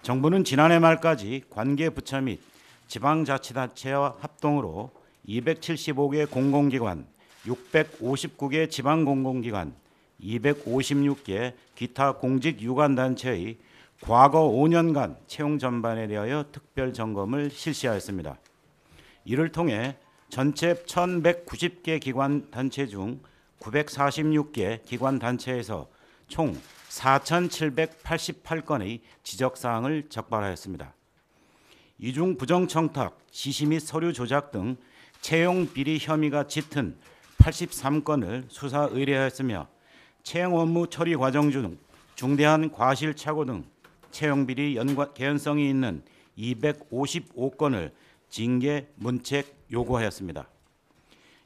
정부는 지난해 말까지 관계부처 및 지방자치단체와 합동으로 275개 공공기관, 659개 지방공공기관, 256개 기타 공직유관단체의 과거 5년간 채용 전반에 대하여 특별 점검을 실시하였습니다. 이를 통해 전체 1,190개 기관 단체 중 946개 기관 단체에서 총 4,788건의 지적사항을 적발하였습니다. 이 중 부정청탁, 지시 및 서류 조작 등 채용 비리 혐의가 짙은 83건을 수사 의뢰하였으며 채용 업무 처리 과정 중 중대한 과실착오 등 채용 비리 개연성이 있는 255건을 징계 문책 요구하였습니다.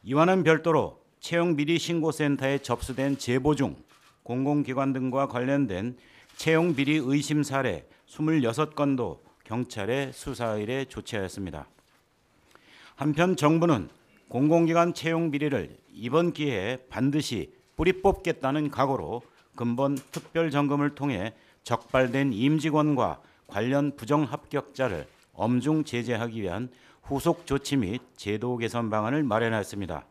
이와는 별도로 채용 비리 신고센터에 접수된 제보 중 공공기관 등과 관련된 채용 비리 의심 사례 26건도 경찰에 수사 의뢰 조치하였습니다. 한편 정부는 공공기관 채용 비리를 이번 기회에 반드시 뿌리 뽑겠다는 각오로 근본 특별 점검을 통해 적발된 임직원과 관련 부정합격자를 엄중 제재하기 위한 후속 조치 및 제도 개선 방안을 마련하였습니다.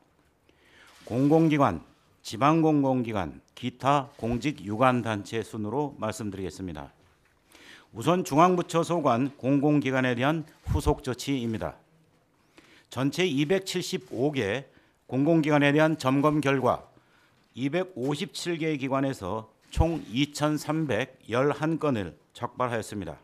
공공기관, 지방공공기관, 기타 공직유관단체 순으로 말씀드리겠습니다. 우선 중앙부처 소관 공공기관에 대한 후속 조치입니다. 전체 275개 공공기관에 대한 점검 결과 257개 기관에서 총 2,311건을 적발하였습니다.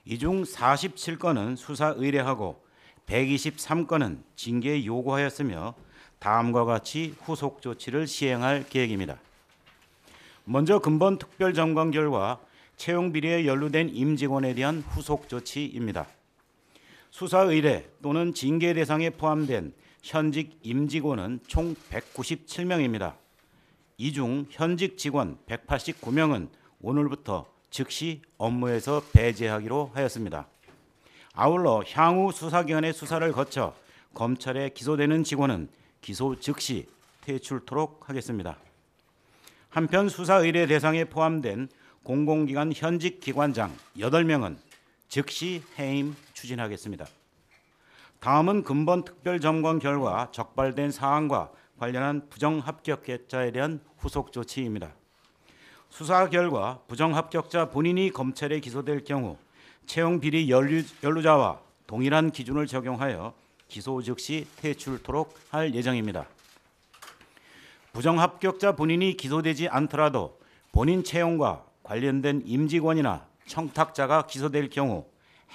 이 중 47건은 수사 의뢰하고 123건은 징계 요구하였으며 다음과 같이 후속 조치를 시행할 계획입니다. 먼저 근본 특별 점검 결과 채용 비리에 연루된 임직원에 대한 후속 조치입니다. 수사 의뢰 또는 징계 대상에 포함된 현직 임직원은 총 197명입니다. 이 중 현직 직원 189명은 오늘부터 즉시 업무에서 배제하기로 하였습니다. 아울러 향후 수사기관의 수사를 거쳐 검찰에 기소되는 직원은 기소 즉시 퇴출토록 하겠습니다. 한편 수사 의뢰 대상에 포함된 공공기관 현직 기관장 8명은 즉시 해임 추진하겠습니다. 다음은 근본 특별 점검 결과 적발된 사항과 관련한 부정합격자에 대한 후속 조치입니다. 수사 결과 부정합격자 본인이 검찰에 기소될 경우 채용 비리 연루자와 동일한 기준을 적용하여 기소 즉시 퇴출토록 할 예정입니다. 부정합격자 본인이 기소되지 않더라도 본인 채용과 관련된 임직원이나 청탁자가 기소될 경우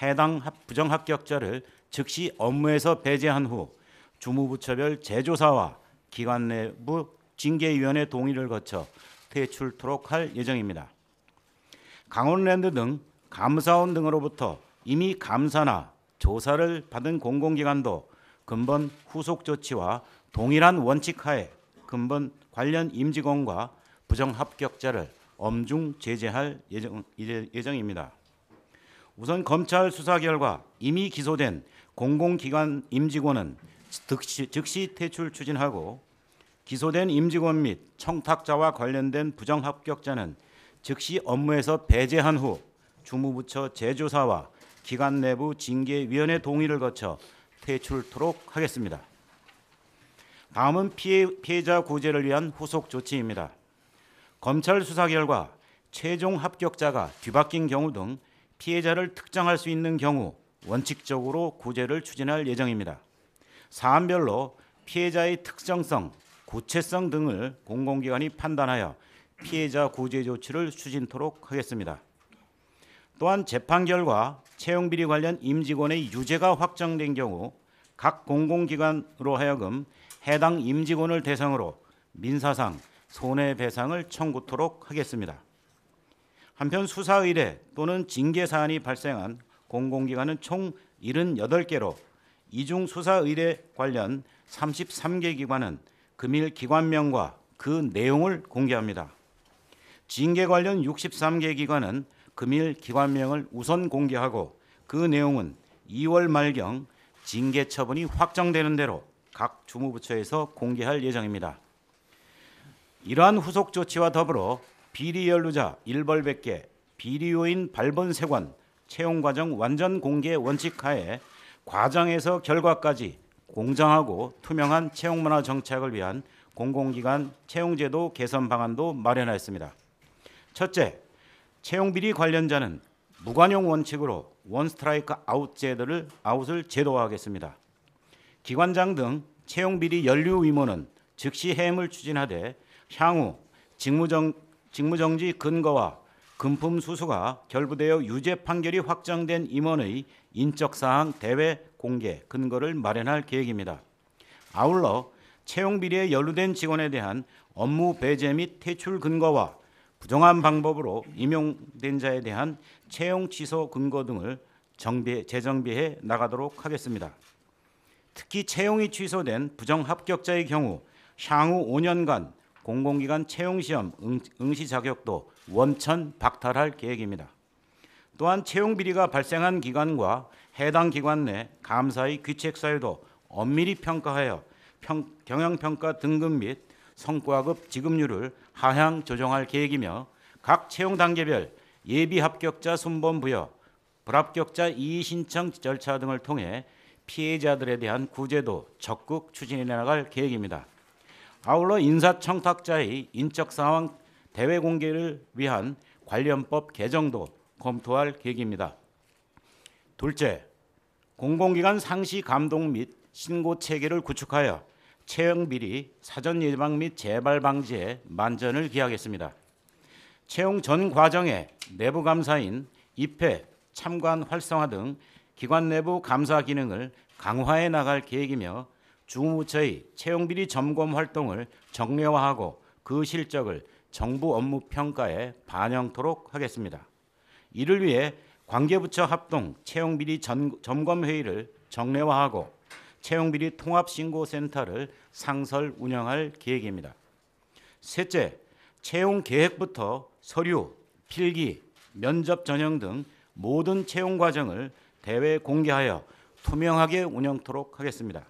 해당 부정합격자를 즉시 업무에서 배제한 후 주무부처별 재조사와 기관 내부 징계위원회 동의를 거쳐 퇴출토록 할 예정입니다. 강원랜드 등 감사원 등으로부터 이미 감사나 조사를 받은 공공기관도 근본 후속 조치와 동일한 원칙 하에 근본 관련 임직원과 부정합격자를 엄중 제재할 예정입니다. 우선 검찰 수사 결과 이미 기소된 공공기관 임직원은 즉시 퇴출 추진하고 기소된 임직원 및 청탁자와 관련된 부정합격자는 즉시 업무에서 배제한 후 주무부처 재조사와 기관 내부 징계위원회 동의를 거쳐 퇴출토록 하겠습니다. 다음은 피해자 구제를 위한 후속 조치입니다. 검찰 수사 결과 최종 합격자가 뒤바뀐 경우 등 피해자를 특정할 수 있는 경우 원칙적으로 구제를 추진할 예정입니다. 사안별로 피해자의 특정성, 구체성 등을 공공기관이 판단하여 피해자 구제 조치를 추진토록 하겠습니다. 또한 재판 결과 채용 비리 관련 임직원의 유죄가 확정된 경우 각 공공기관으로 하여금 해당 임직원을 대상으로 민사상 손해배상을 청구토록 하겠습니다. 한편 수사 의뢰 또는 징계 사안이 발생한 공공기관은 총 78개로 이 중 수사 의뢰 관련 33개 기관은 금일 기관명과 그 내용을 공개합니다. 징계 관련 63개 기관은 금일 기관명을 우선 공개하고 그 내용은 2월 말경 징계 처분이 확정되는 대로 각 주무부처에서 공개할 예정입니다. 이러한 후속 조치와 더불어 비리 연루자 일벌백계, 비리 요인 발본 세관, 채용 과정 완전 공개 원칙 하에 과정에서 결과까지 공정하고 투명한 채용 문화 정착을 위한 공공기관 채용제도 개선 방안도 마련하였습니다. 첫째, 채용비리 관련자는 무관용 원칙으로 원스트라이크 아웃을 제도화하겠습니다. 기관장 등 채용비리 연루 의무는 즉시 해임을 추진하되 향후 직무정지 근거와 금품 수수가 결부되어 유죄 판결이 확정된 임원의 인적사항 대외 공개 근거를 마련할 계획입니다. 아울러 채용비리에 연루된 직원에 대한 업무 배제 및 퇴출 근거와 부정한 방법으로 임용된 자에 대한 채용 취소 근거 등을 재정비해 나가도록 하겠습니다. 특히 채용이 취소된 부정합격자의 경우 향후 5년간 공공기관 채용시험 응시 자격도 원천 박탈할 계획입니다. 또한 채용비리가 발생한 기관과 해당 기관 내 감사의 귀책 사유도 엄밀히 평가하여 경영평가 등급 및 성과급 지급률을 하향 조정할 계획이며 각 채용 단계별 예비 합격자 순번 부여, 불합격자 이의 신청 절차 등을 통해 피해자들에 대한 구제도 적극 추진해 나갈 계획입니다. 아울러 인사청탁자의 인적사항 대외 공개를 위한 관련법 개정도 검토할 계획입니다. 둘째, 공공기관 상시 감독 및 신고 체계를 구축하여 채용비리 사전 예방 및 재발 방지에 만전을 기하겠습니다. 채용 전 과정에 내부 감사인 입회, 참관 활성화 등 기관 내부 감사 기능을 강화해 나갈 계획이며 주무부처의 채용비리 점검 활동을 정례화하고 그 실적을 정부 업무 평가에 반영토록 하겠습니다. 이를 위해 관계부처 합동 채용비리 점검회의를 정례화하고 채용비리 통합신고센터를 상설 운영할 계획입니다. 셋째, 채용 계획부터 서류, 필기, 면접 전형 등 모든 채용 과정을 대외 공개하여 투명하게 운영토록 하겠습니다.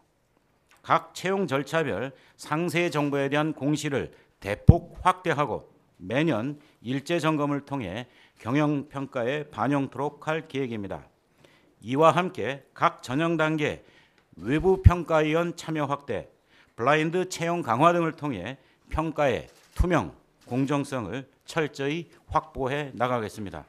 각 채용 절차별 상세 정보에 대한 공시를 대폭 확대하고 매년 일제 점검을 통해 경영평가에 반영토록 할 계획입니다. 이와 함께 각 전형 단계 외부 평가위원 참여 확대, 블라인드 채용 강화 등을 통해 평가의 투명, 공정성을 철저히 확보해 나가겠습니다.